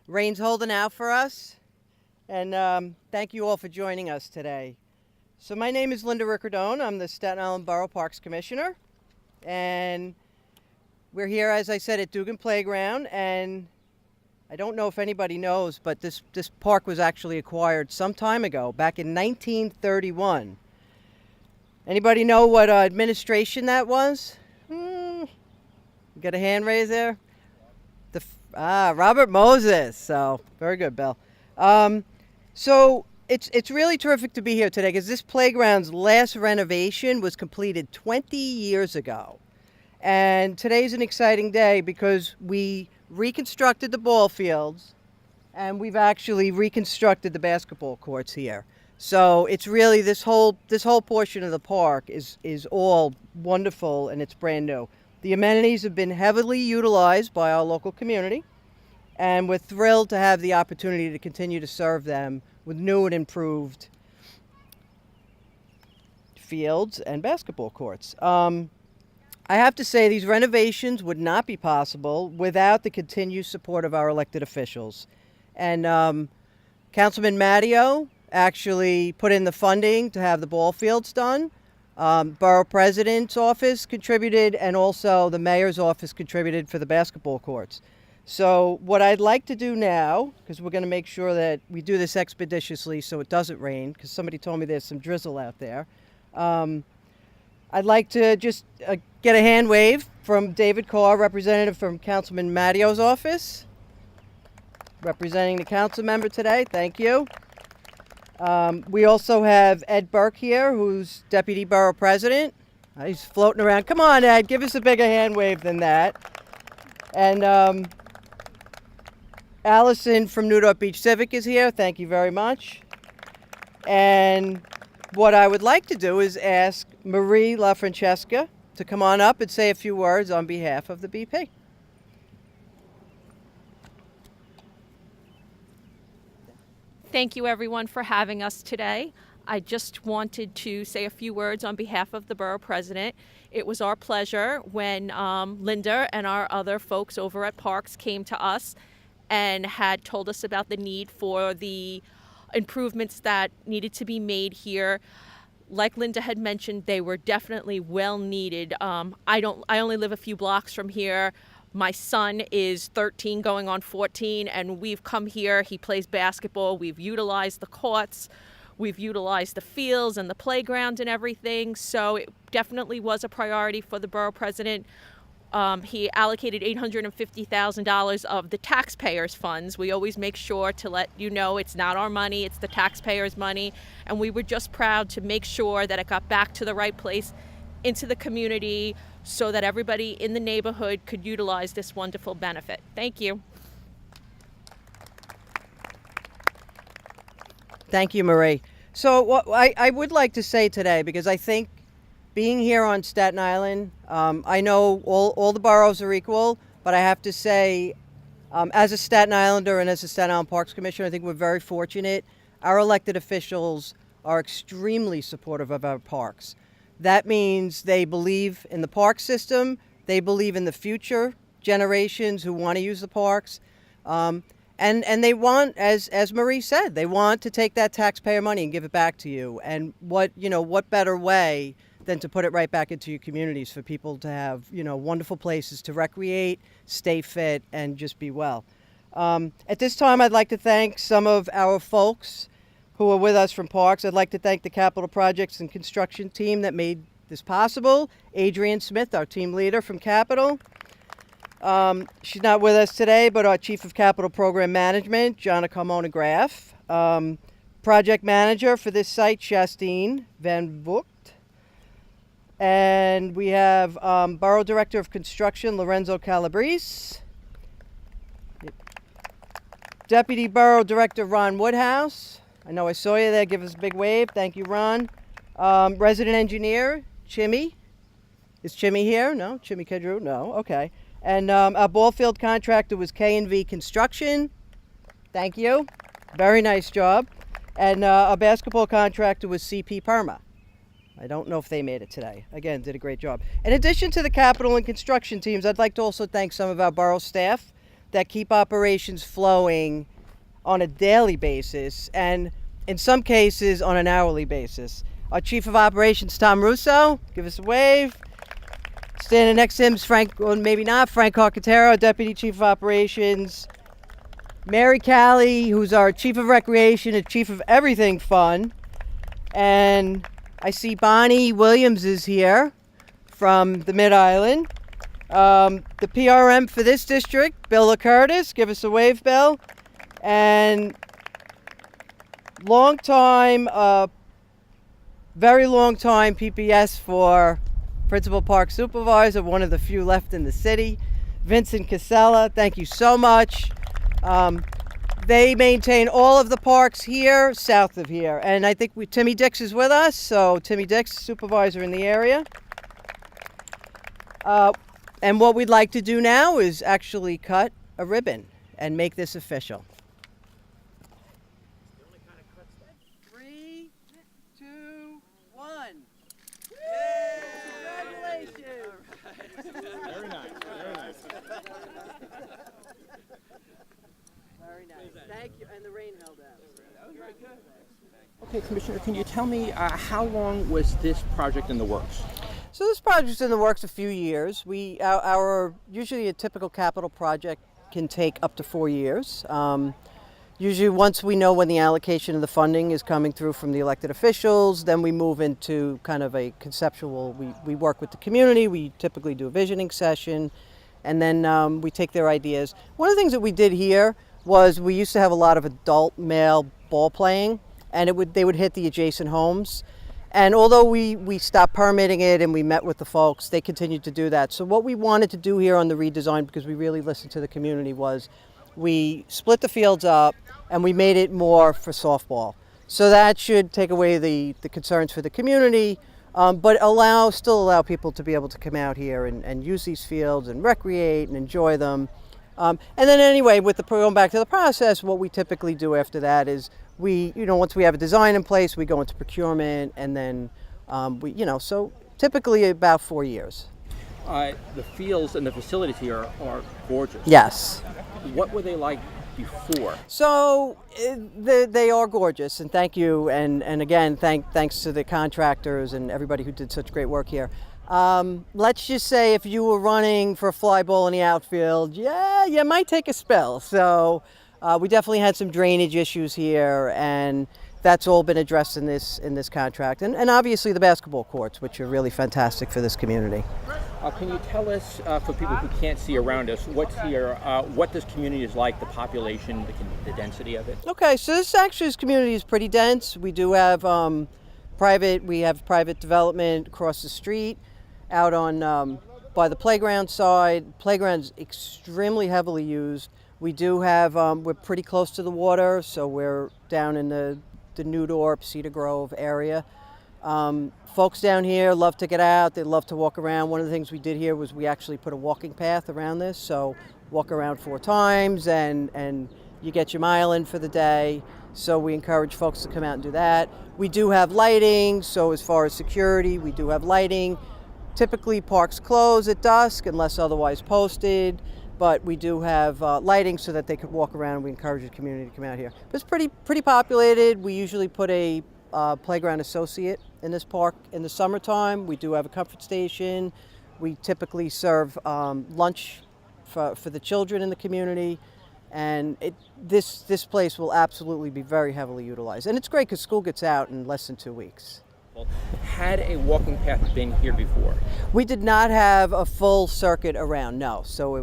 Rain's holding out for us, and thank you all for joining us today. So my name is Lynda Ricciardone. I'm the Staten Island Borough Parks Commissioner, and we're here, as I said, at Dugan Playground, and I don't know if anybody knows, but this park was actually acquired some time ago, back in 1931. Anybody know what administration that was? Got a hand raised there? Robert Moses. So very good, Bill. So it's really terrific to be here today because this playground's last renovation was completed 20 years ago. And today's an exciting day because we reconstructed the ball fields and we've actually reconstructed the basketball courts here. So it's really this whole portion of the park is all wonderful and it's brand new. The amenities have been heavily utilized by our local community, and we're thrilled to have the opportunity to continue to serve them with new and improved fields and basketball courts. I have to say these renovations would not be possible without the continued support of our elected officials. And Councilman Matteo actually put in the funding to have the ball fields done. Borough President's office contributed, and also the Mayor's office contributed for the basketball courts. So what I'd like to do now, because we're going to make sure that we do this expeditiously so it doesn't rain, because somebody told me there's some drizzle out there. I'd like to just get a hand wave from David Carr, representative from Councilman Matteo's office, representing the council member today. Thank you. We also have Ed Burke here, who's Deputy Borough President. He's floating around. Come on, Ed, give us a bigger hand wave than that. And Allison from Newport Beach Civic is here. Thank you very much. And what I would like to do is ask Marie LaFrancesca to come on up and say a few words on behalf of the BP. Thank you, everyone, for having us today. I just wanted to say a few words on behalf of the Borough President. It was our pleasure when Lynda and our other folks over at Parks came to us and had told us about the need for the improvements that needed to be made here. Like Lynda had mentioned, they were definitely well needed. I only live a few blocks from here. My son is 13 going on 14, and we've come here. He plays basketball. We've utilized the courts. We've utilized the fields and the playground and everything. So it definitely was a priority for the Borough President. He allocated $850,000 of the taxpayers' funds. We always make sure to let you know it's not our money, it's the taxpayers' money. And we were just proud to make sure that it got back to the right place into the community so that everybody in the neighborhood could utilize this wonderful benefit. Thank you. Thank you, Marie. So what I would like to say today, because I think being here on Staten Island, I know all the boroughs are equal, but I have to say, as a Staten Islander and as a Staten Island Parks Commissioner, I think we're very fortunate. Our elected officials are extremely supportive of our parks. That means they believe in the park system, they believe in the future generations who want to use the parks, and they want, as Marie said, they want to take that taxpayer money and give it back to you. And what better way than to put it right back into your communities for people to have, wonderful places to recreate, stay fit, and just be well. At this time, I'd like to thank some of our folks who are with us from Parks. I'd like to thank the Capital Projects and Construction team that made this possible. Adrienne Smith, our team leader from Capital. She's not with us today, but our Chief of Capital Program Management, Jonna Carmona Graff. Project Manager for this site, Shastine Van Vogt. And we have Borough Director of Construction, Lorenzo Calabrese. Deputy Borough Director, Ron Woodhouse. I know I saw you there. Give us a big wave. Thank you, Ron. Resident Engineer, Chimmy. Is Chimmy here? No? Chimmy Kedru? No. Okay. And our ball field contractor was K&V Construction. Thank you. Very nice job. And our basketball contractor was CP Perma. I don't know if they made it today. Again, did a great job. In addition to the capital and construction teams, I'd like to also thank some of our borough staff that keep operations flowing on a daily basis, and in some cases on an hourly basis. Our Chief of Operations, Tom Russo, give us a wave. Standing next to him is Frank, well, maybe not, Frank Carcatero, Deputy Chief of Operations. Mary Callie, who's our Chief of Recreation and Chief of Everything Fun. And I see Bonnie Williams is here from the Mid-Island. The PRM for this district, Bill Curtis, give us a wave, Bill. And very long time PPS for Principal Park Supervisor, one of the few left in the city, Vincent Casella, thank you so much. They maintain all of the parks here, south of here. And I think Timmy Dix is with us, so Timmy Dix, supervisor in the area. And what we'd like to do now is actually cut a ribbon and make this official. 3, 2, 1. Yay! Congratulations! Very nice, very nice. Very nice. Thank you. And the rain held out. That was very good. Okay, Commissioner, can you tell me how long was this project in the works? So this project's in the works a few years. Usually a typical capital project can take up to 4 years. Usually once we know when the allocation of the funding is coming through from the elected officials, then we move into kind of a conceptual, we work with the community, we typically do a visioning session, and then we take their ideas. One of the things that we did here was we used to have a lot of adult male ball playing, and they would hit the adjacent homes. And although we stopped permitting it and we met with the folks, they continued to do that. So what we wanted to do here on the redesign, because we really listened to the community, was we split the fields up and we made it more for softball. So that should take away the concerns for the community, but still allow people to be able to come out here and use these fields and recreate and enjoy them. And then anyway, going back to the process, what we typically do after that is once we have a design in place, we go into procurement, and then so typically about 4 years. The fields and the facilities here are gorgeous. Yes. What were they like before? So they are gorgeous, and thank you, and again, thanks to the contractors and everybody who did such great work here. Let's just say if you were running for a fly ball in the outfield, you might take a spell. So we definitely had some drainage issues here, and that's all been addressed in this contract. And obviously the basketball courts, which are really fantastic for this community. Can you tell us, for people who can't see around us, what's here, what this community is like, the population, the density of it? Okay, so this community is pretty dense. We do have private development across the street, out on by the playground side. Playground's extremely heavily used. We do have, we're pretty close to the water, so we're down in the Newdorp, Cedar Grove area. Folks down here love to get out, they love to walk around. One of the things we did here was we actually put a walking path around this, so walk around 4 times and you get your mile in for the day. So we encourage folks to come out and do that. We do have lighting, so as far as security, we do have lighting. Typically parks close at dusk unless otherwise posted, but we do have lighting so that they could walk around. We encourage the community to come out here. But it's pretty populated. We usually put a playground associate in this park in the summertime. We do have a comfort station. We typically serve lunch for the children in the community. And this place will absolutely be very heavily utilized. And it's great because school gets out in less than 2 weeks. Had a walking path been here before? We did not have a full circuit around, no. So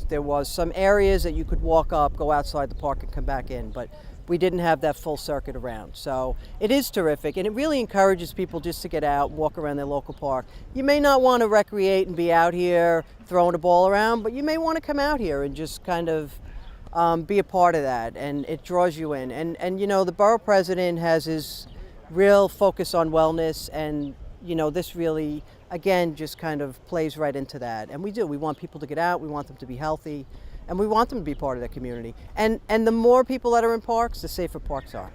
there was some areas that you could walk up, go outside the park and come back in, but we didn't have that full circuit around. So it is terrific, and it really encourages people just to get out and walk around their local park. You may not want to recreate and be out here throwing a ball around, but you may want to come out here and just kind of be a part of that, and it draws you in. And the borough president has his real focus on wellness, and this really, again, just kind of plays right into that. And we want people to get out, we want them to be healthy, and we want them to be part of that community. And the more people that are in parks, the safer parks are.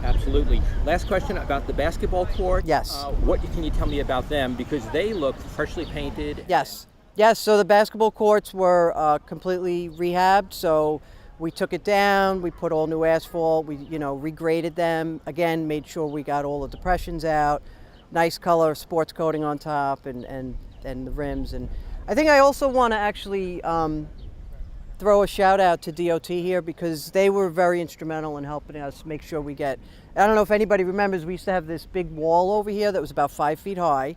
Absolutely. Last question about the basketball court. Yes. What can you tell me about them? Because they look freshly painted. Yes. Yes, so the basketball courts were completely rehabbed. So we took it down, we put all new asphalt, we regraded them, again made sure we got all the depressions out, nice color sports coating on top and the rims. And I think I also want to actually throw a shout out to DOT here because they were very instrumental in helping us make sure we get, I don't know if anybody remembers, we used to have this big wall over here that was about 5 feet high,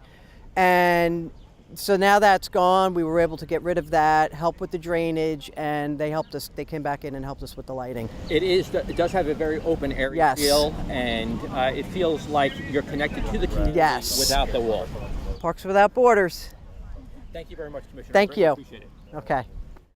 and so now that's gone. We were able to get rid of that, help with the drainage, and they helped us. They came back in and helped us with the lighting. It does have a very open area Yes. feel, and it feels like you're connected to the community Yes. without the wall. Parks Without Borders. Thank you very much, Commissioner. Thank Really you. appreciate it. Okay.